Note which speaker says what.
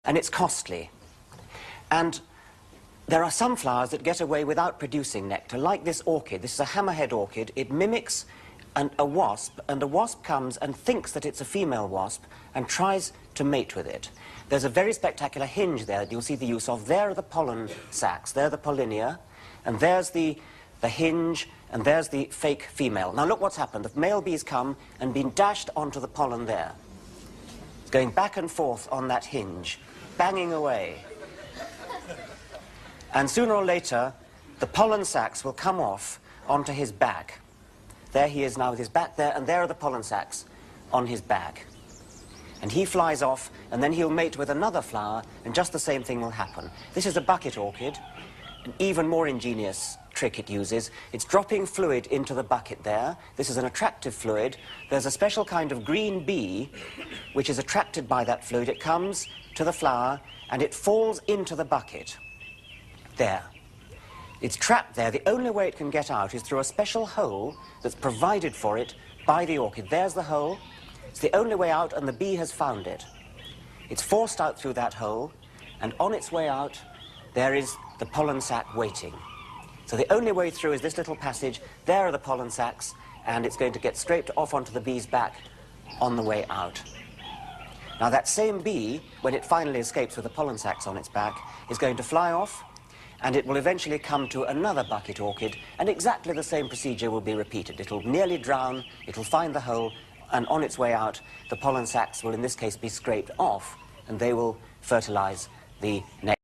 Speaker 1: and it's costly. And there are some flowers that get away without producing nectar, like this orchid. This is a hammerhead orchid. It mimics a wasp, and a wasp comes and thinks that it's a female wasp and tries to mate with it. There's a very spectacular hinge there that you'll see the use of. There are the pollen sacs, there are the pollinia, and there's the hinge, and there's the fake female. Now look what's happened. The male bee's come and been dashed onto the pollen there. It's going back and forth on that hinge, banging away. And sooner or later, the pollen sacs will come off onto his back. There he is now with his back there, and there are the pollen sacs on his back. And he flies off, and then he'll mate with another flower, and just the same thing will happen. This is a bucket orchid. An even more ingenious trick it uses. It's dropping fluid into the bucket there. This is an attractive fluid. There's a special kind of green bee which is attracted by that fluid. It comes to the flower, and it falls into the bucket. There. It's trapped there. The only way it can get out is through a special hole that's provided for it by the orchid. There's the hole. It's the only way out, and the bee has found it. It's forced out through that hole, and on its way out, there is the pollen sac waiting. So the only way through is this little passage. There are the pollen sacs, and it's going to get straight off onto the bee's back on the way out. Now that same bee, when it finally escapes with the pollen sacs on its back, is going to fly off, and it will eventually come to another bucket orchid, and exactly the same procedure will be repeated. It'll nearly drown, it'll find the hole, and on its way out, the pollen sacs will in this case be scraped off, and they will fertilize the nectar.